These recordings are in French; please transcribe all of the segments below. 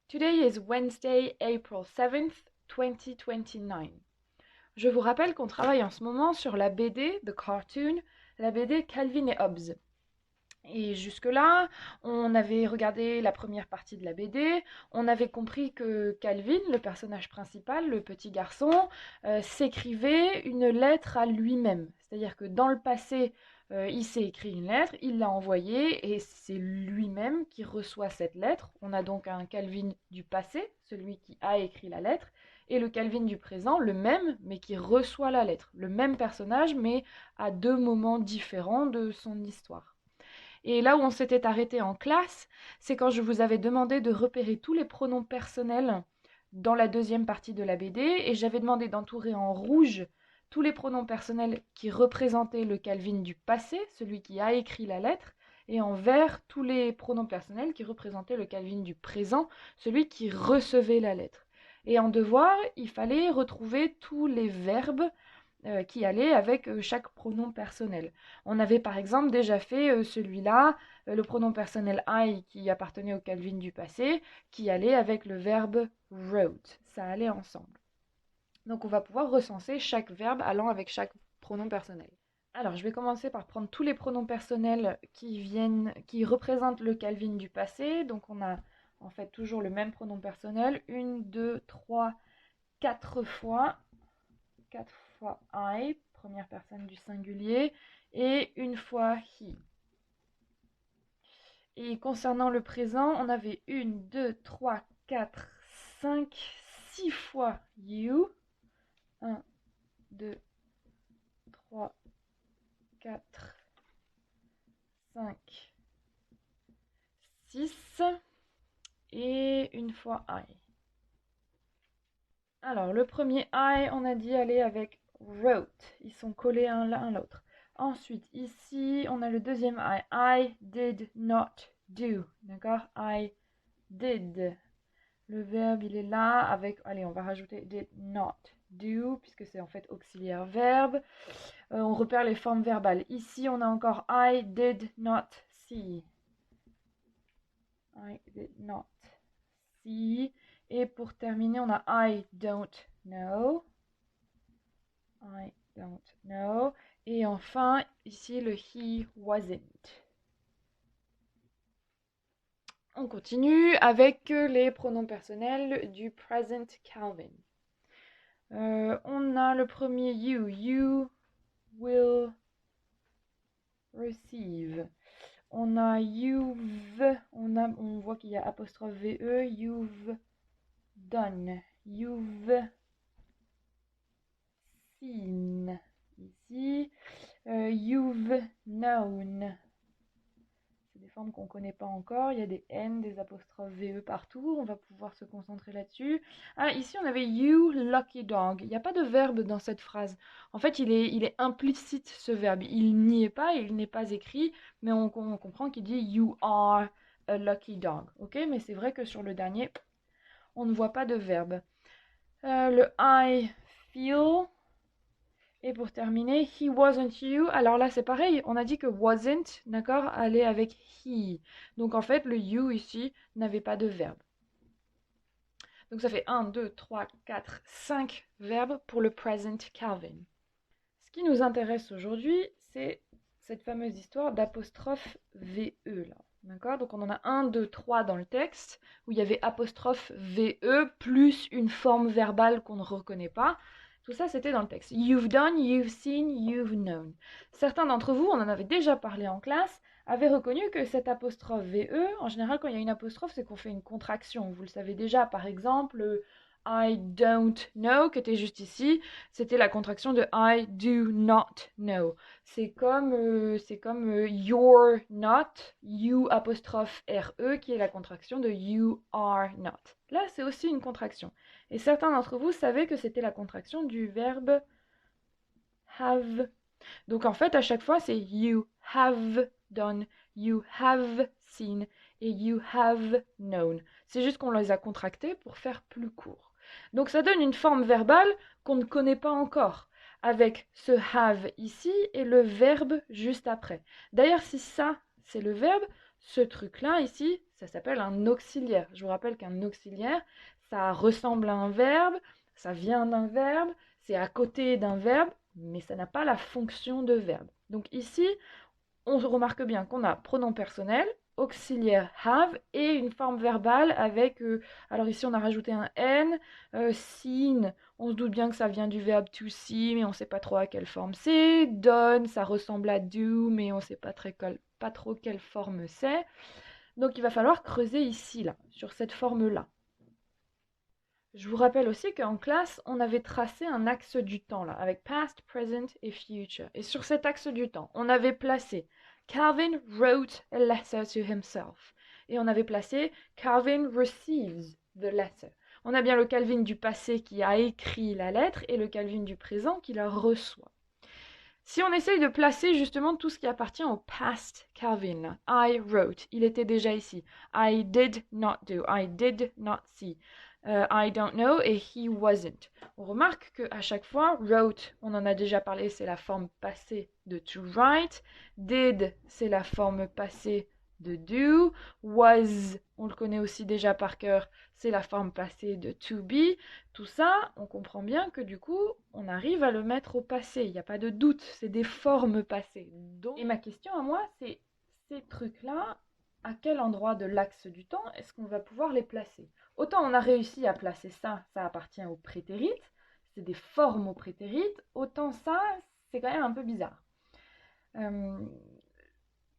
Today is Wednesday, April 7th, 2029. Je vous rappelle qu'on travaille en ce moment sur la BD, The Cartoon, la BD Calvin et Hobbes. Et jusque-là, on avait regardé la première partie de la BD, on avait compris que Calvin, le personnage principal, le petit garçon, s'écrivait une lettre à lui-même. C'est-à-dire que dans le passé, il s'est écrit une lettre, il l'a envoyée et c'est lui-même qui reçoit cette lettre. On a donc un Calvin du passé, celui qui a écrit la lettre, et le Calvin du présent, le même, mais qui reçoit la lettre. Le même personnage, mais à deux moments différents de son histoire. Et là où on s'était arrêté en classe, c'est quand je vous avais demandé de repérer tous les pronoms personnels dans la deuxième partie de la BD, et j'avais demandé d'entourer en rouge tous les pronoms personnels qui représentaient le Calvin du passé, celui qui a écrit la lettre, et en vert tous les pronoms personnels qui représentaient le Calvin du présent, celui qui recevait la lettre. Et en devoir, il fallait retrouver tous les verbes qui allaient avec chaque pronom personnel. On avait par exemple déjà fait celui-là, le pronom personnel I qui appartenait au Calvin du passé, qui allait avec le verbe wrote. Ça allait ensemble. Donc on va pouvoir recenser chaque verbe allant avec chaque pronom personnel. Alors je vais commencer par prendre tous les pronoms personnels qui représentent le Calvin du passé. Donc on a en fait toujours le même pronom personnel, 1, 2, 3, 4 fois. 4 fois I, première personne du singulier, et une fois he. Et concernant le présent, on avait 1, 2, 3, 4, 5, 6 fois you. 1, 2, 3, 4, 5, 6, et une fois I. Alors, le premier I, on a dit aller avec wrote. Ils sont collés l'un à l'autre. Ensuite, ici, on a le deuxième I. I did not do. D'accord? I did. Le verbe, il est là avec... Allez, on va rajouter did not do, puisque c'est en fait auxiliaire verbe. On repère les formes verbales. Ici, on a encore I did not see. I did not see. Et pour terminer, on a I don't know. I don't know. Et enfin, ici, le he wasn't. On continue avec les pronoms personnels du present Calvin. On a le premier you. You will receive. On a you've. On voit qu'il y a apostrophe VE. You've done. You've seen. Ici. You've known. C'est des formes qu'on ne connaît pas encore. Il y a des N, des apostrophes VE partout. On va pouvoir se concentrer là-dessus. Ah, ici, on avait you lucky dog. Il n'y a pas de verbe dans cette phrase. En fait, il est implicite, ce verbe. Il n'y est pas, il n'est pas écrit, mais on comprend qu'il dit you are a lucky dog. Ok, mais c'est vrai que sur le dernier, on ne voit pas de verbe. Le I feel. Et pour terminer, he wasn't you. Alors là, c'est pareil. On a dit que wasn't, d'accord, allait avec he. Donc en fait, le you ici n'avait pas de verbe. Donc ça fait 1, 2, 3, 4, 5 verbes pour le present Calvin. Ce qui nous intéresse aujourd'hui, c'est cette fameuse histoire d'apostrophe VE là. D'accord? Donc on en a 1, 2, 3 dans le texte, où il y avait apostrophe VE plus une forme verbale qu'on ne reconnaît pas. Tout ça, c'était dans le texte. You've done, you've seen, you've known. Certains d'entre vous, on en avait déjà parlé en classe, avaient reconnu que cette apostrophe VE, en général, quand il y a une apostrophe, c'est qu'on fait une contraction. Vous le savez déjà, par exemple, I don't know, qui était juste ici, c'était la contraction de I do not know. C'est comme you're not, you apostrophe RE, qui est la contraction de you are not. Là, c'est aussi une contraction. Et certains d'entre vous savaient que c'était la contraction du verbe have. Donc en fait, à chaque fois, c'est you have done, you have seen et you have known. C'est juste qu'on les a contractés pour faire plus court. Donc ça donne une forme verbale qu'on ne connaît pas encore, avec ce have ici et le verbe juste après. D'ailleurs, si ça, c'est le verbe, ce truc-là ici, ça s'appelle un auxiliaire. Je vous rappelle qu'un auxiliaire, ça ressemble à un verbe, ça vient d'un verbe, c'est à côté d'un verbe, mais ça n'a pas la fonction de verbe. Donc ici, on remarque bien qu'on a pronom personnel, auxiliaire have et une forme verbale avec, alors ici on a rajouté un n, seen, on se doute bien que ça vient du verbe to see, mais on ne sait pas trop à quelle forme c'est, done, ça ressemble à do, mais on ne sait pas trop quelle forme c'est. Donc il va falloir creuser ici, là, sur cette forme-là. Je vous rappelle aussi qu'en classe, on avait tracé un axe du temps, là, avec past, present et future. Et sur cet axe du temps, on avait placé Calvin wrote a letter to himself. Et on avait placé Calvin receives the letter. On a bien le Calvin du passé qui a écrit la lettre et le Calvin du présent qui la reçoit. Si on essaye de placer justement tout ce qui appartient au past Calvin, là, I wrote, il était déjà ici. I did not do, I did not see. I don't know et he wasn't. On remarque qu'à chaque fois, wrote, on en a déjà parlé, c'est la forme passée de to write. Did, c'est la forme passée de do. Was, on le connaît aussi déjà par cœur, c'est la forme passée de to be. Tout ça, on comprend bien que du coup, on arrive à le mettre au passé. Il n'y a pas de doute, c'est des formes passées. Et ma question à moi, c'est ces trucs-là, à quel endroit de l'axe du temps est-ce qu'on va pouvoir les placer? Autant on a réussi à placer ça, ça appartient au prétérit, c'est des formes au prétérit, autant ça, c'est quand même un peu bizarre.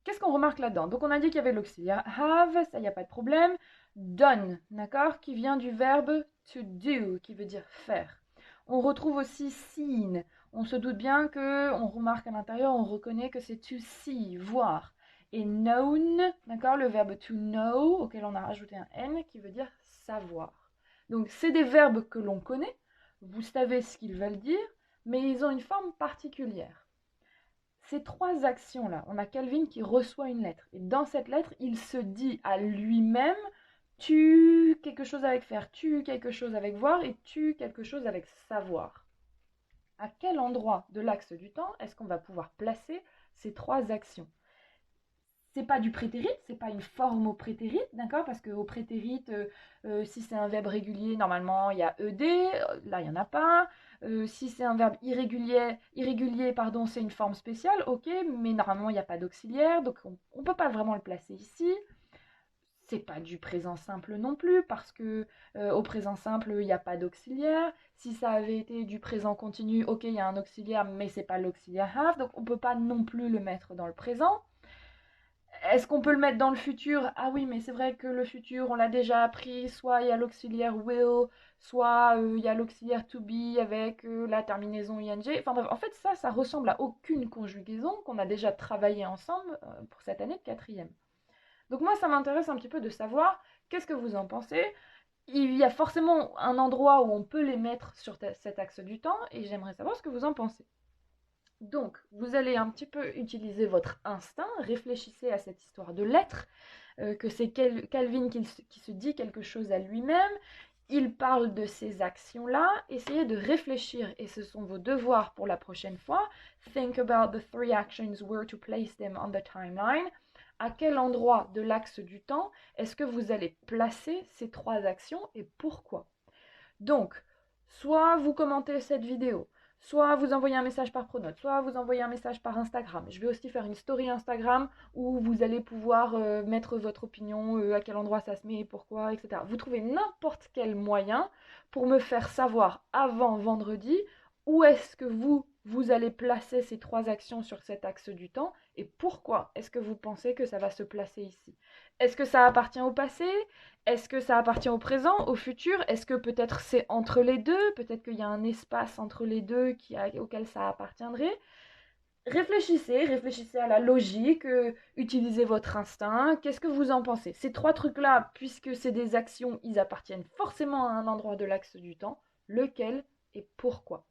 Qu'est-ce qu'on remarque là-dedans? Donc on a dit qu'il y avait l'auxiliaire have, ça, il n'y a pas de problème. Done, d'accord, qui vient du verbe to do, qui veut dire faire. On retrouve aussi seen. On se doute bien que, on remarque à l'intérieur, on reconnaît que c'est to see, voir. Et known, d'accord, le verbe to know, auquel on a rajouté un n, qui veut dire savoir. Donc c'est des verbes que l'on connaît, vous savez ce qu'ils veulent dire, mais ils ont une forme particulière. Ces trois actions-là, on a Calvin qui reçoit une lettre. Et dans cette lettre, il se dit à lui-même tu quelque chose avec faire, tu quelque chose avec voir et tu quelque chose avec savoir. À quel endroit de l'axe du temps est-ce qu'on va pouvoir placer ces trois actions? C'est pas du prétérit, c'est pas une forme au prétérit, d'accord? Parce qu'au prétérit, si c'est un verbe régulier, normalement il y a ed, là il n'y en a pas. Si c'est un verbe irrégulier, pardon, c'est une forme spéciale, ok, mais normalement il n'y a pas d'auxiliaire, donc on ne peut pas vraiment le placer ici. C'est pas du présent simple non plus, parce que au présent simple, il n'y a pas d'auxiliaire. Si ça avait été du présent continu, ok, il y a un auxiliaire, mais c'est pas l'auxiliaire have, donc on ne peut pas non plus le mettre dans le présent. Est-ce qu'on peut le mettre dans le futur? Ah oui, mais c'est vrai que le futur, on l'a déjà appris, soit il y a l'auxiliaire will, soit il y a l'auxiliaire to be avec la terminaison ing. Enfin bref, en fait, ça ressemble à aucune conjugaison qu'on a déjà travaillé ensemble pour cette année de quatrième. Donc moi, ça m'intéresse un petit peu de savoir qu'est-ce que vous en pensez. Il y a forcément un endroit où on peut les mettre sur cet axe du temps, et j'aimerais savoir ce que vous en pensez. Donc, vous allez un petit peu utiliser votre instinct, réfléchissez à cette histoire de lettres, que c'est Calvin qui se dit quelque chose à lui-même, il parle de ces actions-là, essayez de réfléchir, et ce sont vos devoirs pour la prochaine fois. Think about the three actions, where to place them on the timeline. À quel endroit de l'axe du temps est-ce que vous allez placer ces trois actions et pourquoi? Donc, soit vous commentez cette vidéo, soit vous envoyez un message par Pronote, soit vous envoyez un message par Instagram. Je vais aussi faire une story Instagram où vous allez pouvoir mettre votre opinion, à quel endroit ça se met, pourquoi, etc. Vous trouvez n'importe quel moyen pour me faire savoir avant vendredi où est-ce que vous allez placer ces trois actions sur cet axe du temps et pourquoi est-ce que vous pensez que ça va se placer ici. Est-ce que ça appartient au passé? Est-ce que ça appartient au présent, au futur? Est-ce que peut-être c'est entre les deux? Peut-être qu'il y a un espace entre les deux auquel ça appartiendrait? Réfléchissez à la logique, utilisez votre instinct. Qu'est-ce que vous en pensez? Ces trois trucs-là, puisque c'est des actions, ils appartiennent forcément à un endroit de l'axe du temps. Lequel et pourquoi?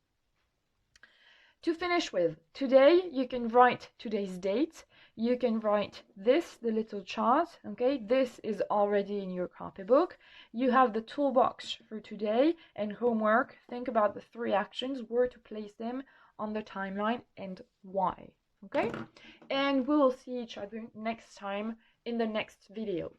To finish with, today you can write today's date. You can write this, the little chart, okay? This is already in your copybook. You have the toolbox for today and homework. Think about the three actions, where to place them on the timeline and why, okay? And we will see each other next time in the next video.